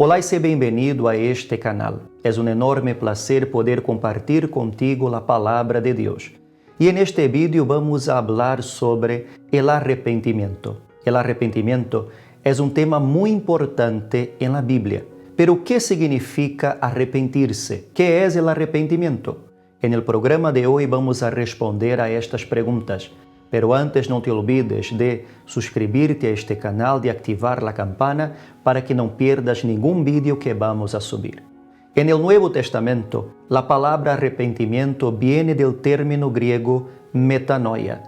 Olá y sé bienvenido a este canal. Es un enorme placer poder compartir contigo la palabra de Dios. Y en este vídeo vamos a hablar sobre el arrepentimiento. El arrepentimiento es un tema muy importante en la Biblia. Pero ¿qué significa arrepentirse? ¿Qué es el arrepentimiento? En el programa de hoy vamos a responder a estas preguntas. Pero antes no te olvides de suscribirte a este canal, de activar la campana para que no pierdas ningún vídeo que vamos a subir. En el Nuevo Testamento, la palabra arrepentimiento viene del término griego metanoia.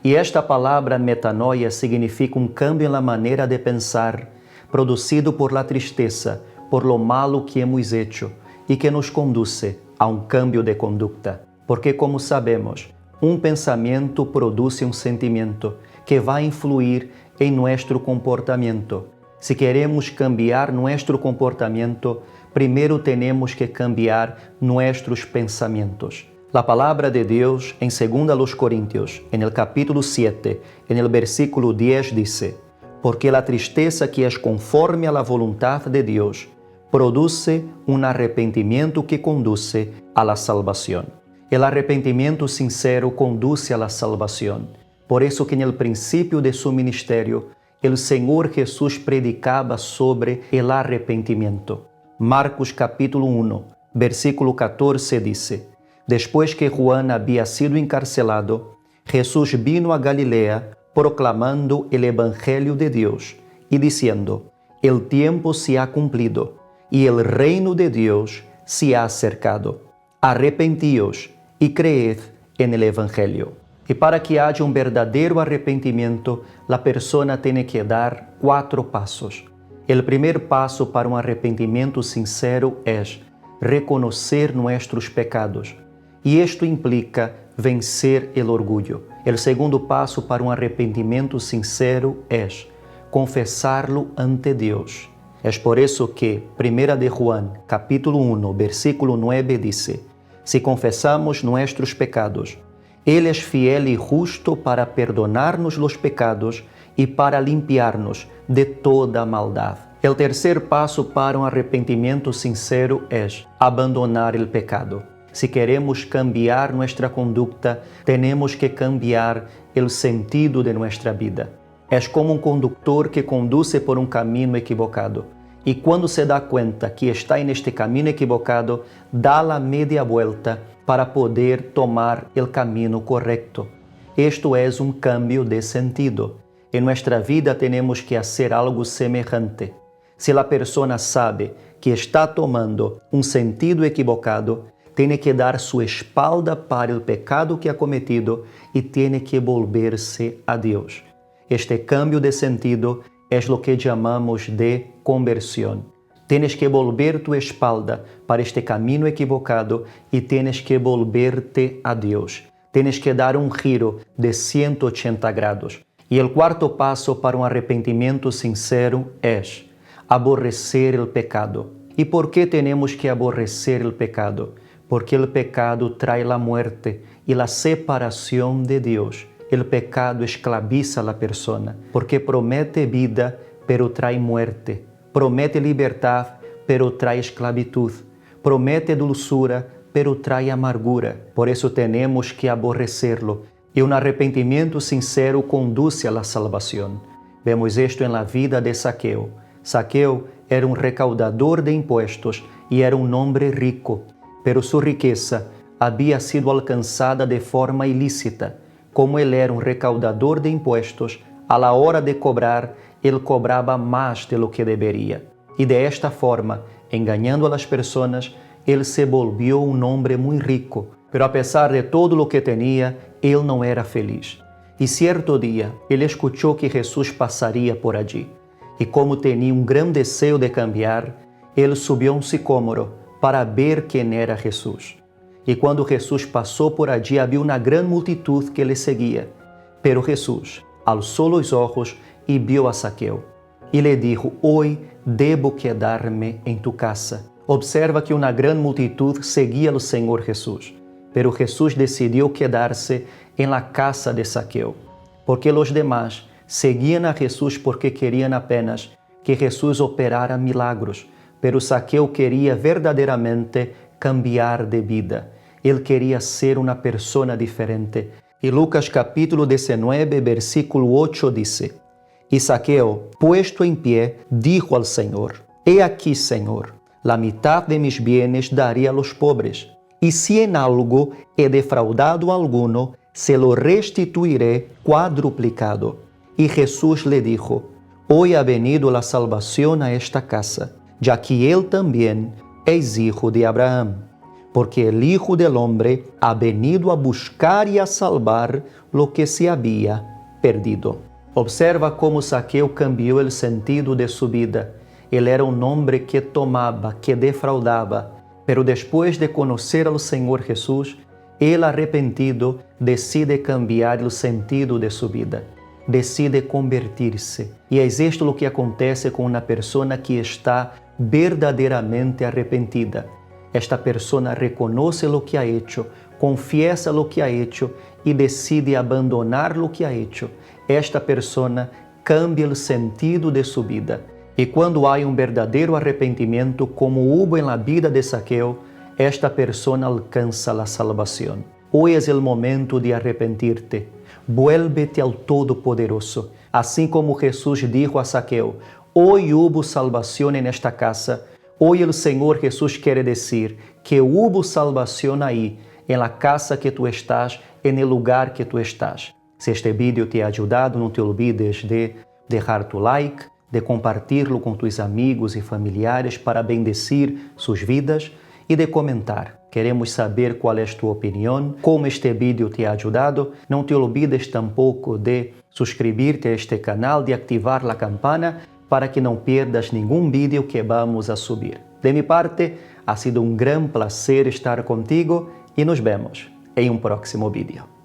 Y esta palabra metanoia significa un cambio en la manera de pensar, producido por la tristeza, por lo malo que hemos hecho, y que nos conduce a un cambio de conducta. Porque como sabemos, un pensamiento produce un sentimiento que va a influir en nuestro comportamiento. Si queremos cambiar nuestro comportamiento, primero tenemos que cambiar nuestros pensamientos. La palabra de Dios en 2 Corintios, en el capítulo 7, en el versículo 10 dice: porque la tristeza que es conforme a la voluntad de Dios produce un arrepentimiento que conduce a la salvación. El arrepentimiento sincero conduce a la salvación. Por eso que en el principio de su ministerio, el Señor Jesús predicaba sobre el arrepentimiento. Marcos capítulo 1, versículo 14 dice: después que Juan había sido encarcelado, Jesús vino a Galilea proclamando el Evangelio de Dios y diciendo: el tiempo se ha cumplido y el reino de Dios se ha acercado. Arrepentíos y creed en el Evangelio. Y para que haya un verdadero arrepentimiento, la persona tiene que dar 4 pasos. El primer paso para un arrepentimiento sincero es reconocer nuestros pecados. Y esto implica vencer el orgullo. El segundo paso para un arrepentimiento sincero es confesarlo ante Dios. Es por eso que 1 de Juan, capítulo 1, versículo 9 dice: si confesamos nuestros pecados, Él es fiel y justo para perdonarnos los pecados y para limpiarnos de toda maldad. El tercer paso para un arrepentimiento sincero es abandonar el pecado. Si queremos cambiar nuestra conducta, tenemos que cambiar el sentido de nuestra vida. Es como un conductor que conduce por un camino equivocado. Y cuando se da cuenta que está en este camino equivocado, da la media vuelta para poder tomar el camino correcto. Esto es un cambio de sentido. En nuestra vida tenemos que hacer algo semejante. Si la persona sabe que está tomando un sentido equivocado, tiene que dar su espalda para el pecado que ha cometido y tiene que volverse a Dios. Este cambio de sentido es lo que llamamos de conversión. Tienes que volver tu espalda para este camino equivocado y tienes que volverte a Dios. Tienes que dar un giro de 180 grados. Y el cuarto paso para un arrepentimiento sincero es aborrecer el pecado. ¿Y por qué tenemos que aborrecer el pecado? Porque el pecado trae la muerte y la separación de Dios. El pecado esclaviza a la persona, porque promete vida, pero trae muerte. Promete libertad, pero trae esclavitud. Promete dulzura, pero trae amargura. Por eso tenemos que aborrecerlo. Y un arrepentimiento sincero conduce a la salvación. Vemos esto en la vida de Zaqueo. Zaqueo era un recaudador de impuestos y era un hombre rico, pero su riqueza había sido alcanzada de forma ilícita. Como ele era um recaudador de impostos, a la hora de cobrar, ele cobrava mais de lo que deveria. E de esta forma, engañando a las personas, ele se volvió um homem muito rico. Pero a pesar de todo lo que tenía, ele não era feliz. E cierto dia, ele escuchou que Jesús passaria por allí. E como tinha um grande desejo de cambiar, ele subiu a um sicômoro para ver quem era Jesús. E quando Jesús passou por allí, havia uma grande multitud que le seguia. Pero Jesús alçou os olhos e viu a Zaqueo. E le dijo: hoy debo quedarme en tu casa. Observa que uma grande multitud seguia o Senhor Jesús. Pero Jesús decidiu quedarse en la casa de Zaqueo. Porque los demás seguían a Jesús porque querían apenas que Jesús operara milagros, pero Zaqueu queria verdadeiramente cambiar de vida. Ele queria ser uma pessoa diferente. E Lucas capítulo 19, versículo 8 diz: E Zaqueu, puesto em pé, dijo al Senhor: He aqui, Senhor, la mitad de mis bienes daré a los pobres, y si en algo he defraudado a alguno, se lo restituiré cuadruplicado. Y Jesús le dijo: Hoy ha venido la salvación a esta casa, ya que él también es hijo de Abraham, porque el Hijo del Hombre ha venido a buscar y a salvar lo que se había perdido. Observa como Zaqueu cambiou o sentido de sua vida. Ele era um homem que tomava, que defraudava, pero depois de conhecer ao Senhor Jesus, ele arrependido decide cambiar o sentido de sua vida, decide convertir-se. E é isto o que acontece com uma pessoa que está verdadeiramente arrepentida. Esta pessoa reconhece o que ha hecho, confiesa o que ha hecho e decide abandonar o que ha hecho. Esta pessoa cambia o sentido de sua vida. E quando há verdadeiro arrependimento, como houve na vida de Zaqueu, esta pessoa alcança a salvação. Hoje é o momento de arrepentir-te. Vuélvete ao Todo-Poderoso. Assim como Jesus dijo a Zaqueu: Hoy hubo salvação nesta casa. Hoy o Senhor Jesus quer dizer que hubo salvação aí, na casa que tu estás, no lugar que tu estás. Se este vídeo te ha ajudado, não te olvides de deixar tu like, de compartilhá-lo com tus amigos e familiares para bendecir suas vidas e de comentar. Queremos saber qual é a tua opinião, como este vídeo te ha ajudado. Não te olvides tampouco de suscribir-te a este canal, de ativar a campana para que não perdas nenhum vídeo que vamos a subir. De minha parte, ha sido um gran placer estar contigo e nos vemos em um próximo vídeo.